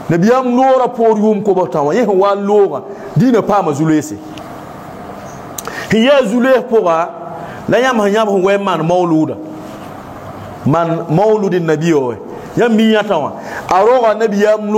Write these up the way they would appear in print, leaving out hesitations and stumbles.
nabiyam lora por yum ko batawa ye wa lora dina pa ma zulese hiya zule pora la yam hanyam ho man mauluda man mauludin nabiyo yam mi yatawa aroga nabiyam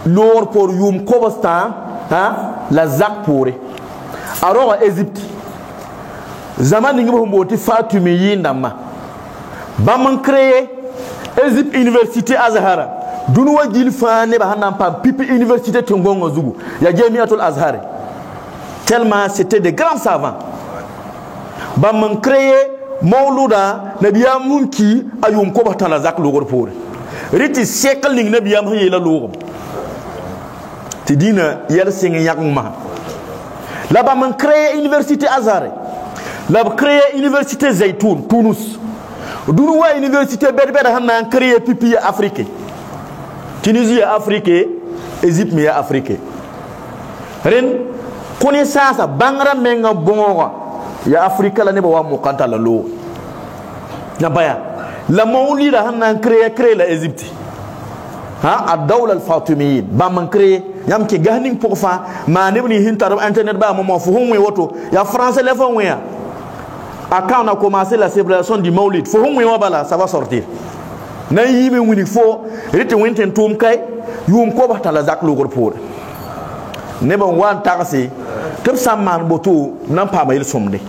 lor por yum ko basta ha la zak pore aroga Egypte zaman ningi bo mboti Fatumi yindama bam créé Egypte université Azhar dunu wajil fane ba hanan pam pipi université tungongo zugu ya Jamiatul Azhar tellement c'était des grands savants bam créé mauluda nabiyam munki ayum ko batala zak logor pore riti siècle ning nabiyam hayela logom ti dina yel sing yakma là bas man créé université Azhar là créé université Zaytoun Tunis dunu wa université berbere hanan créé pipi Afrique Tunisie Afrique Égypte mi Afrique ren connaissance bangra menga bongo ya Afrique la ne ba wa mokanta la lo na baya la mauli la hanan créé la Égypte ha ad-dawla al-Fatimiyyin ba man créé yam ke gahning pour fa ma ne ni hintar internet ba mo fu honwe woto ya français le fon ya quand on a commencé la célébration du Maulid fo honwe wa bala ça va sortir na yime wuni fo rete wenten tum kay yum ko ba tala zak logor pour ne ban wan taxi tum samman boto nan pa bayil somde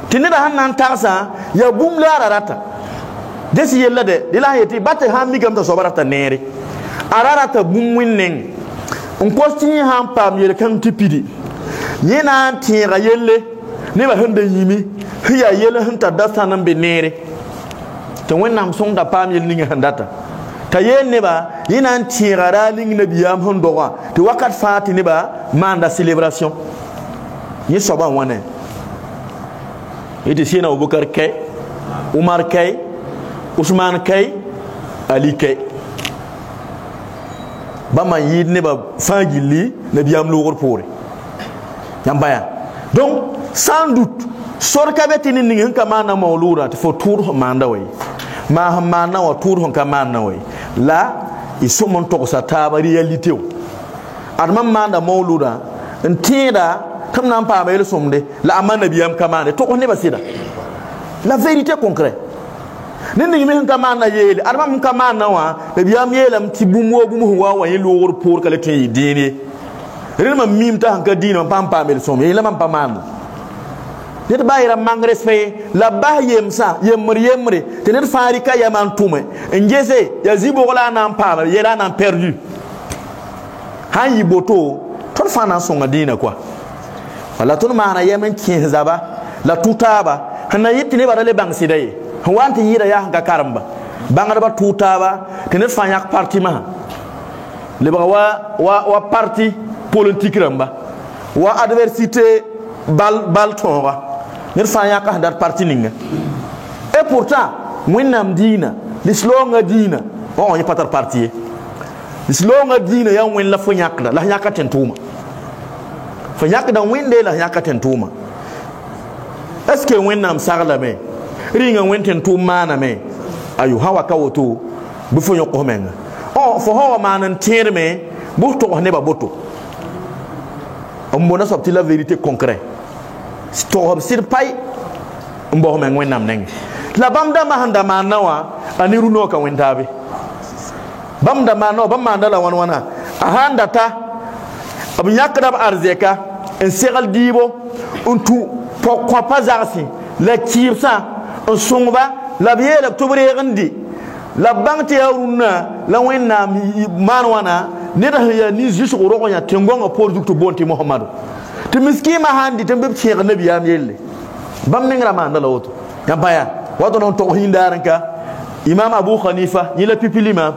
tinida hannan taxa ya bum la rarata desi yella de la yeti batte ha mi gamta sobarata nere ararata bum winnen on kosti han pam yel kan tipidi yena tira yelle ne ba hande yimi hiya yelle hanta dasta nan be nere to wonnam song da pam yel ninga handata ta yenne ba yena tira raling nabiyam hondowa to wakat fati ne ba manda célébration yi soba wane ite sina Abubakar kay Umar kay Ousmane kay Ali kay bama yid ne ba fangili ne biam logor pore yambaya donc sans doute sor kabeti ni ngi kama na maulura te fo tour manda way ma mana wa tour hon kama na way la isomon to sa ta ba réalité adman manda maulura ntida kam nan pa ba somde la amana biam kama ne to ko ne ba sida la vérité concrète nini mi kama na yele adman kama na wa be biam yelam ti bumo bumo wa yin logor pour kala tin dini rema mim ta hanka dina pampa mel som yela mam pamam net bayira mang respect la bah yemsa yemre te net farika yaman tume ngese ya zibo wala nan pam yela nan perdu hayi boto ton fana songa dina quoi wala ton mana yemen kin zaba la tutaba hana yitine badale bang sidaye wanti yira ya hanka karamba bangar ba tutaba te net fanyak parti ma le ba wa parti politique ramba wa adversité bal tonga ne fa yaka dat parti ninga et pourtant winam dina lislonga dina on y patar parti lislonga dina ya win la fa yakda la yaka tentuma fa yakda winde la yaka tentuma est-ce que winam sarla me ringa win tentuma na me ayu hawa kawoto bu fo yoko menga oh fo hawa manan terme bu to ne ba boto on a sorti la vérité concrète sto sir pay mbo men wenam neng la bamda mahanda manawa aniru no ka wendabe bamda manawa bamanda la wana ahanda ta ab yakdab arzeka en segal dibo untu pourquoi pas arsi la kirsa on songba la biela tobre gandi la bangte yaruna la wenam manwana ne da ya ni jisu ro nya tengonga product bonti Muhammadu te miskima handi te mbeb cheikh nabiyam yelle bam ningra ma ndala woto yambaya wato non to hindaranka imam Abu Hanifa ni la pipilima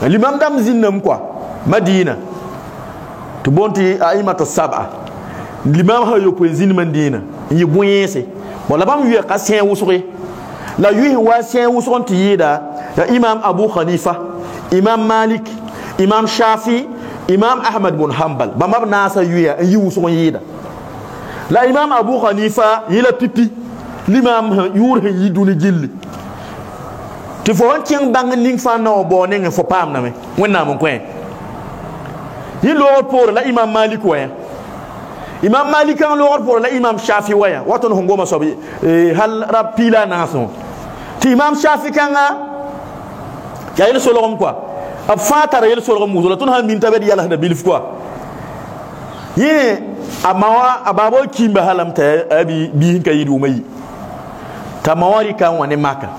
l'imam dam zinnam quoi Madina to bonti aimatu sab'a l'imam ha yo poezine Madina yi boyese bon la bam wi ka sen wusuri la wi wa sen wusuron ti yida ya imam Abu Hanifa imam Malik imam Shafi imam Ahmad bin Hanbal bamab nasa yuya yi wuson yida la imam Abu Hanifa yila pipi l'imam yur yi duni jilli ti fo hon tiang bang ning fa no bo ne fo pam na me wonna mon ko yi lo pour la imam malik wa imam malik kan lo pour la imam shafi wa waton ho ngoma so hal rab pila naso ti imam shafi kan ya yel solom quoi ab fatar yel solom muzo tun ha min tabed yalla da bilif quoi ye amawa ababo kimba halam ta abi bi hinka yidu mai tamawari kan wani maka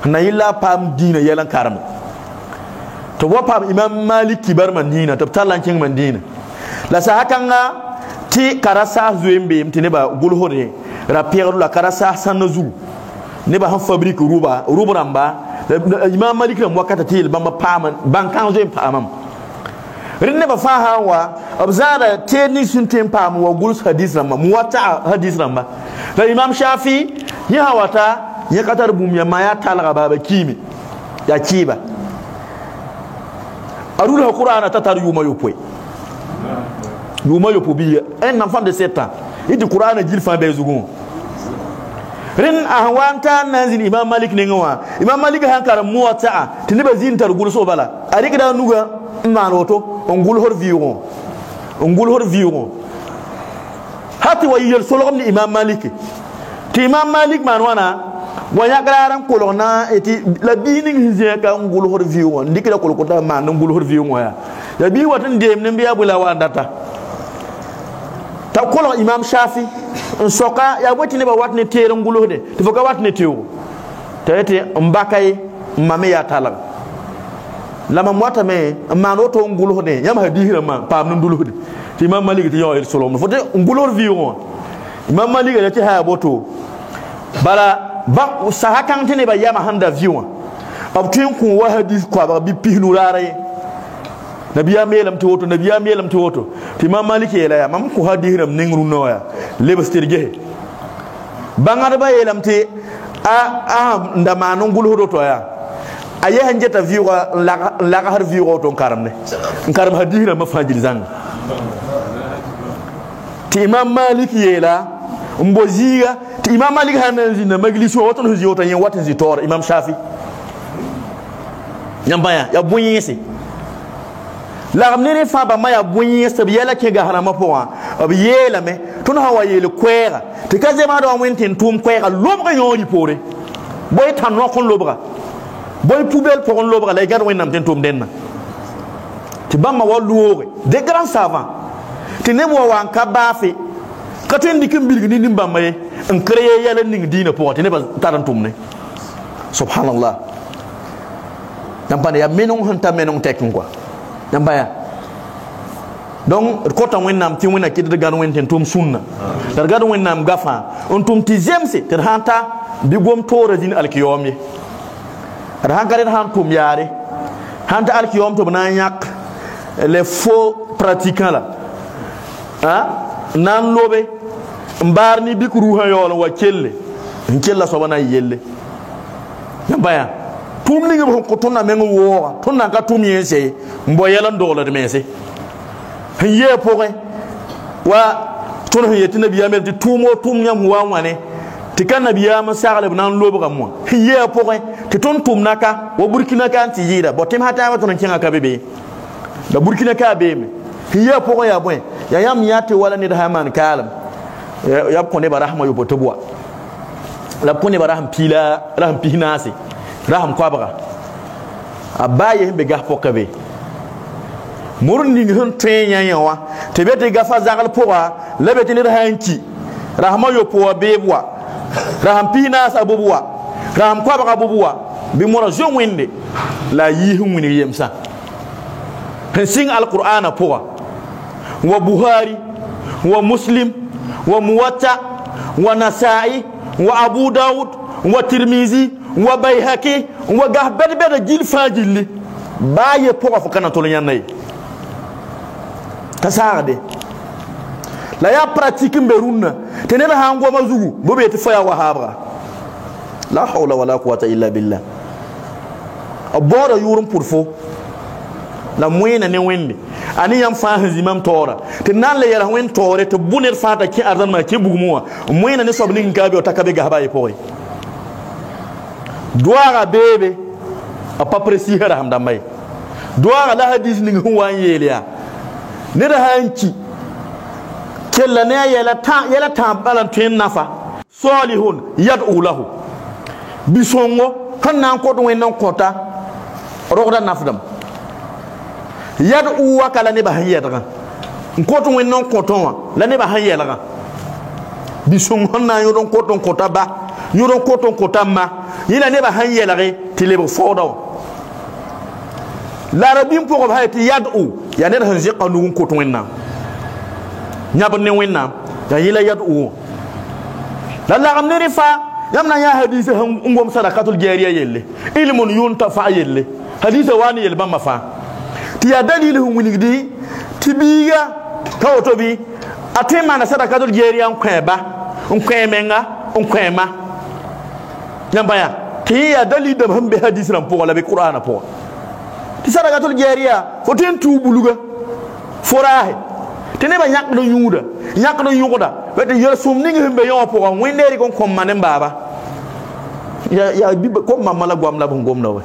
na yilla pam dina yalan karam to wa pam imam malik kibar mandina to talan king mandina la sa hakanga ti karasa zuembe mtine ba gulhore rapier la karasa sanazu ne ba han fabrique ruba ramba imam malik ram wakata til bamba pam bankan zo pamam rinne ba fa hawa abzara teni sun tem pam wa gulus hadis ramba muwatta hadis ramba la imam shafi ya hawata ya katar bum ya maya talga baba kimi ya kiba arul qur'ana tatar yuma yopwe biya un enfant de 7 ans il dit qur'ana jil fa be zugun rin ahwanta nazin imam malik ne ngawa imam malik hankara muwatta tiniba zin tar gul so bala ari kida nuga manoto on gul hor viron hati wa yel solom ni imam malik ti imam malik manwana wanya graran kolona eti la bining hize ka ngul hor viron ndikira kolkota man ngul hor viron ya bi watan dem ne biya bula wandata ta kolon imam shafi soka ya boti ne ba watne tere ngul hode to foka watne tewo tete mbakay mame ya talag lama mwata me manoto ngul hode yam hadihira ma pam ndul hode ti imam malik ti yo solom fote ngul hor viron imam malik ya ti ha boto bala ba sahakan tene ba yama handa viwa abtin ku wa hadith kwa ba bi pihnu rare nabiya melam to woto ti imam maliki yela ya mam ku hadiram ningru noya lebastirge bangada ba yelam te ndama no ngul hodo to ya aye hanjeta viwa la har viwa to karam hadiram ma fajil zang ti imam maliki yela mboziga ti imam malik hanan na majlis woto no ziyoto yen watin zitor imam shafi nyambaya ya bunyese la ramne fa ba maya bunyese bi yela ke ga harama poa abi yela me tun hawa yele kwera te kaze ma do wentin tum kwera lobra yori pore boy tan no kon lobra boy poubelle pour on lobra lay gar wenam ten tum denna ti bamma walluore des grands savants ti ne mo wan ka bafi katen dikim bilgi ni nimbamaye en créer yalla ning dina pour te ne ba tarantum ne subhanallah nampane ya menong hanta menong tekin quoi nambaya donc ko tan wennam ti wena kidde gan wenten tum sunna dar gan wennam gafa on tum ti zemse ter hanta bi gom tora din alkiyomi ar hankare han tum yare hanta alkiyom to na yak les faux pratiquants là nan lobe mbarni bikru ha yolo wa kelle nkella so bana yelle nambaya tum lingi ko tonna men wo tonna ka tum yese mbo yelan dola de mese hiye poke wa tono yeti nabiya mel ti tumo tum nyam wa wane ti kan nabiya ma sagle nan lobo kam mo hiye poke ti ton tum naka wa burkina kan ti yida botem hata wa ton kinga ka bebe da burkina ka be me hiye poke ya boy ya yam yate wala ni da haman kalam ya ko ne barahma yo botobwa la ko ne baraham pila raham pihnasi raham kwabra abaye be gah pokabe murni ngun tenya yawa te bete gafa zagal poa lebete ni rahanki rahma yo poa bebwa raham pinas abubwa raham kwabra abubwa bi mora jo wende la yihun wini yemsa sing alqur'ana poa wa buhari wa muslim wa muwatta wa nasai wa abu daud wa tirmizi wa bayhaqi wa gahbad bada jil fajili baye poka fukana to nyanay tasarde la ya pratique mberuna tenena hango mazugu bobe te faya wahabra la hawla wala quwwata illa billah abora yurum pourfo la moyena ne wende ani yam fa hazimam tora te nan le yara wen tore te bunel fata ki arzan ma ke bugmuwa moyena ne sobni ngabe o takabe ga baye poy doara bebe a pa presi hara hamda mai doara la hadis ning huwan yeliya ne da hanki kella ne yela ta balan tin nafa salihun yad'u lahu bisongo kan nan ko do nan kota rogda nafdam yad'u wa kala ne ba hayya nkoto wennon kotonwa la ne ba hayela ga bisongo na yodon koton kota ba yodon koton kota ma yila ne ba hayela ge tilebo fodo la rabim pour ba hayati yad'u ya ne han ziqa nu koton wenna nyab ne wenna ya yila yad'u la gam ne rifa yamna ya hadith ngom sadaqatul jariya yelle ilmun yuntafa yelle hadith wani yel bamma fa ti ya dalilu winigdi tibiga kawoto bi atema na sadaqatul jariya nkweba nkwemenga nkwema nyamba ya ti ya dalilu da hambe hadith ram pour la be qur'ana pour ti sadaqatul jariya foten tubuluga forahe tene ba nyak do yuda wete yel sum ningi himbe yo pour wenderi kon kom manen baba ya bi ko mamala gwam la ngom na we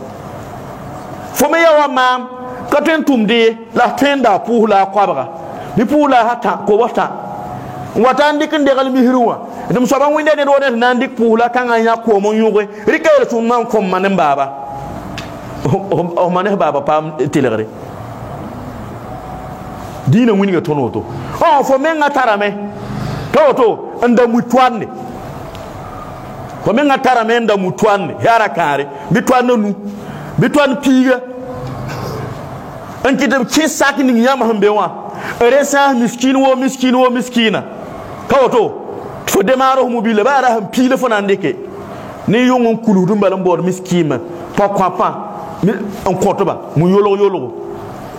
fo me yawa mam ka ten tumde la tenda pour la kwabra bi pour la hata ko wata ndik ndegal mi hirwa dum so ban winde ne do ne nandik pour la kan anya ko mon yugo rikayel sum man kom manen baba o manen baba pam tilegre dina wini ga tonoto o fo men ngatarame toto anda mutwanne ko men ngatarame anda mutwanne yara kare bitwanne nu bitwan piga anki de ki sakini nyama hambe wa resa miskina toto fo demaro mobile bara ham pile fo nandeke ni yongon kuludum balam bor miskima pourquoi pas en compte ba mu yolo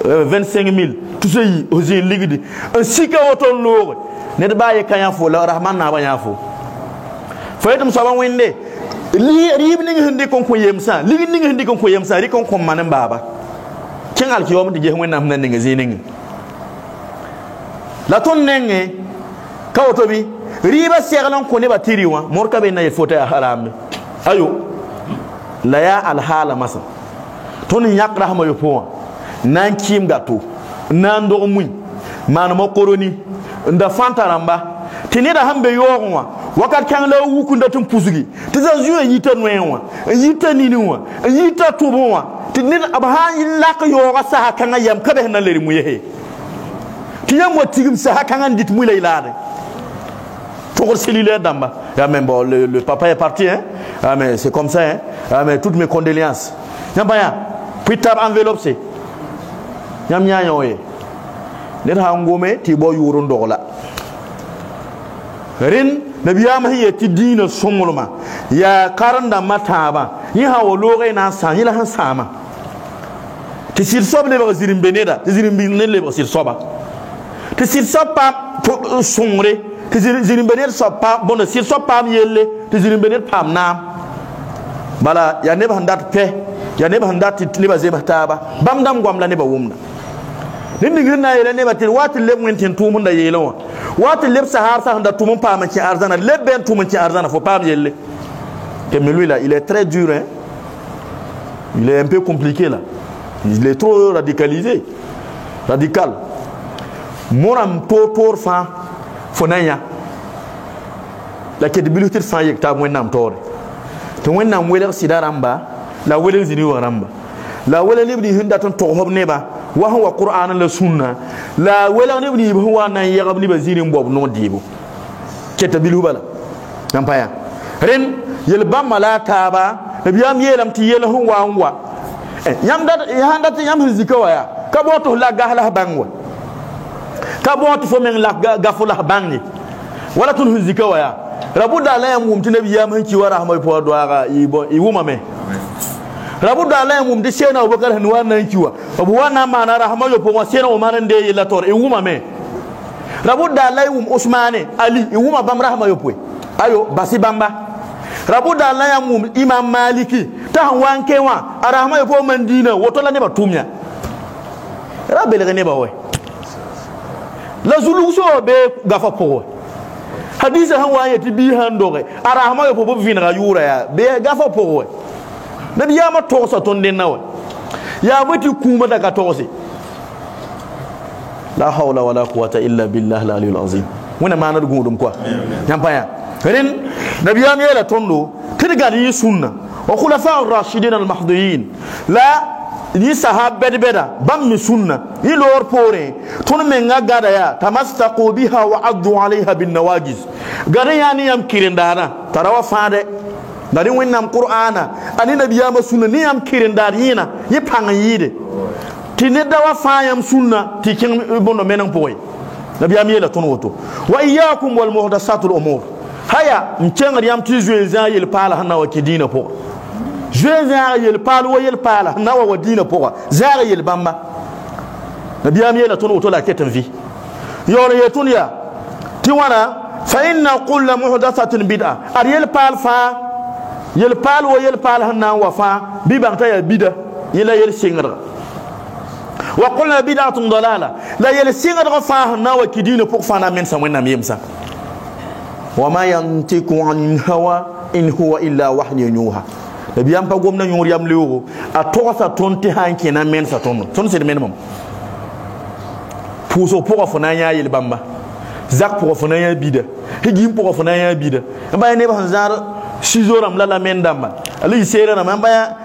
25 000 tout ce yi ozi ligidi un sika woton lore ne de baye kanya fo la rahman na ba nyafo faytum so ban wende ribni ngi hande kon ko yemsa ligini ngi hande kon ko yemsa ri kon ko manan baba kengal ki yom de je wonna nan ngi ziningi la ton nenge kawoto bi riba seglan ko ne ba tiriwa morka be na yefota haram ayo la ya al hala masa ton yak rahma yo po nan kim gato nan do muy manama koroni nda fantaramba tini da hambe yogonwa wakat kan la wukunda tum pusugi tiza juwe yita nwenwa yita ninuwa yita tubonwa tini abha lak yoga sa kan yam kabe nan leri muyehe tiyam watigim sa kan dit muy lay lade pour cellulaire d'amba même bon le papa est parti hein ah mais c'est comme ça hein ah mais toutes mes condoléances nyambaya puis tab enveloppe c'est nyam nyaanyoye net ha ngome ti bo yuro ndola rin nabiyama hiye ti dina songolma ya karanda mataba ni ha wologe na sa ni la han sama ti sir soble ba zirim beneda ti zirim binele ba sir soba ti sir sopa songre ti zirim beneda sopa bon sir sopa yelle ti zirim beneda pam na bala ya ne ba handat pe ya ne ba handat ni ba zeba taba bamdam gwamla ne ba wumna nindi ngina yele ne batil watil leb ngenten tumun da yele wa watil leb sahar sa handa tumun pa ma ci arzana lebben tumun ci arzana fo pam yele que mais lui là il est très dur hein il est un peu compliqué là il est trop radicalisé radical moram totor fa fonanya la crédibilité fa yekta mo nam tore to wonnam wele sidaramba la wele zini waramba la wele libni hinda ton to hobne ba wa huwa qur'an la sunna la wala ibni huwa nan yagabni bazirin bob no dibo keta bilu bala nampaya ren yel bamma la taba nabiyam yelam ti yel huwa yam dat yanda ti yam zikawa ya kaboto la gahla bangwa kaboto fo men la gafula bangi wala tun zikawa ya rabuda la yam mumti nabiyam hanki wa rahmay po do aga iwuma me rabuda la mum de sena Abubakar han wannan kiwa abu wana mana rahmayo po sena o manan de yela tor e wuma me rabuda la Usmane Ali e wuma bam rahmayo po ayo basi bamba rabuda la mum Imam Maliki ta wanke wa rahmayo po mandina woto la ne ba tumya rabele ne ba we la zulu so be gafa po hadisa han waye ti bi han doge rahmayo po bo vinra yura ya be gafa po we nabiyama tosa ton den nawa ya mati kuma daga tose la hawla wala quwwata illa billah al aliyyil azim wona manar gudum quoi yampaya ren nabiyama yela tondo tidiga ni sunna wa khulafa ar-rashidin al-mahdiyyin la ni sahaba beda bam mi sunna ni lor pore ton men ngada ya tamastaqu biha wa addu alaiha bin nawajiz gare yani yam kirindana tarawa faade dari wonnam qur'ana ani nabiyama sunna ni yam kirindar yina yi panga yide ti ne dawa fayam sunna ti kin bono menan poy nabiyama yela ton woto wa iyyakum wal muhdathatul umur haya mcenga yam ti jueza yel pala hana wa kidina po jueza yel pala wa yel pala hana wa dina po zara yel bamba nabiyama yela ton woto la ketan vi yoro yetun ya ti wana fa inna kullu muhdathatin bid'a ar yel pal fa yel pal wa yel pal hana wa fa bi banta ya bida yela yel singra wa qulna bid'atun dalala la yel singra fa hana wa kidina po fa na men sa wonna miyemsa وما ينطق عن الهوى إن هو إلا وحي يوحى نبيام باغوم نا نور يام ليو اتوسا تونتي هانكي نا مين ساتون تون سي مين مام بوسو بوغا فنايا يل بامبا زاك بوغا فنايا بيدا هيجيم بوغا فنايا بيدا باي ني با زار سيزورام لا لا مين دامبا علي سيرنا ما بايا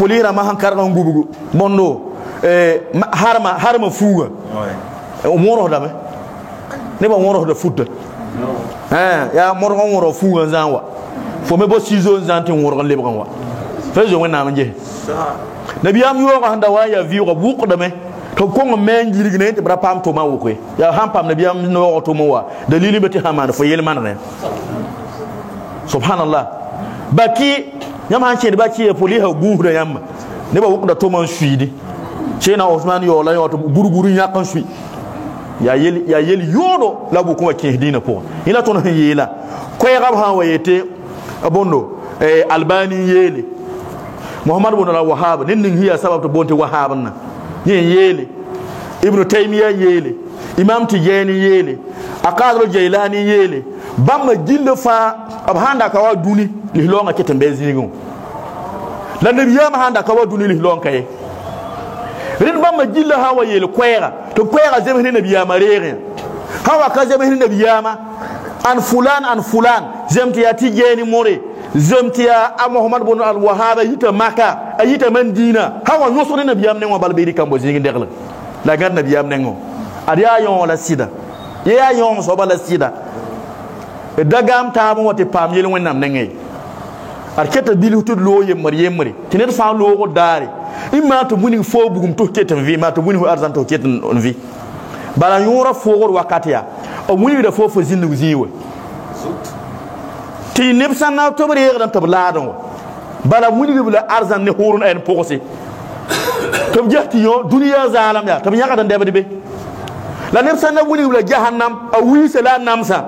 بوليرا ما هانكار غوغو موندو harma fuga o moro dame ne ba moro da futa ya moro fuga zanwa fo me bo sizo zanti moro le bran wa fezo wona manje nabiyam yo ko handa wa ya vi ko buko dame to ko men jirgne te bra pam to ma wo ko ya hampam nabiyam no to mo wa dalili beti hamana fo yel man ne subhanallah baki nyam han chede baki e poli ha guhura yamma ne ba wuko da to man suidi chena Osman yo la yo to guruguru nyakan sui ya yel yodo la bu ko ke dina po ila to no yela ko ya gab ha wayete abondo albani yele muhammad ibn al-wahhab nin hiya sabab to bonte wahhab na yele ibn taymiya yele imam tijani yele akadro jailani yele bamma jille fa abhanda ka wa duni li longa ketembe zingo la nabiyama handa ka wa duni li longa kay rin bamma jille hawa yele kwera to kwera zeme nabiyama rere hawa ka zeme nabiyama an fulan zemti ya tijani more zemti ya muhammad ibn al-wahhab yita maka ayita mandina hawa noso nabiyam ne ngobal be di kambo zingi degla la gad nabiyam ne ngo adiya yon la sida ya yon so bala sida dagam ta mo wote pam yel wonnam ne ngay arketa bilu tud lo yemri tinet fa lo ko dare imma to muni fo bugum to ketan vi ma to muni ho argent to ketan on vi bala yura fo gor wakatiya o muni da fo zinu ziwe ti nebsan na to bari dan tabladon bala muni bula argent ne horun en pokosi to jehti yo duniya zalam ya to nyaka dan debe be la nebsan na muni bula jahannam a wi sala namsa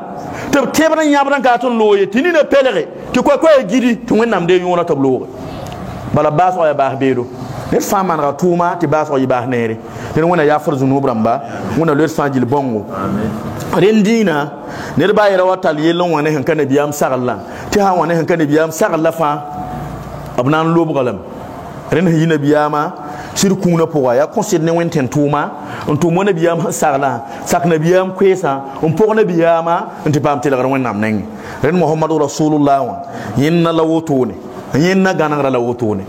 to tebran yabran ka ton loye tini na pelere ti ko gidi to wonnam de yona tablo bala baso ya bah bedo ne faman ratuma ti baso yi bah nere ne wona ya farzu no bramba wona le sanjil bongo amen rendina ne ba yara watal yelon wona han kan biyam sagalla ti ha wona han kan biyam sagalla fa abnan lobu galam ren hina biyama sirkuna powa ya konsid ne wenten tuma onto mona biyam sagla sak na biyam kwesa on pokna biyama onti pam tilagar wonnam neng ren muhammadu rasulullah yinna lawotone yinna ganangra lawotone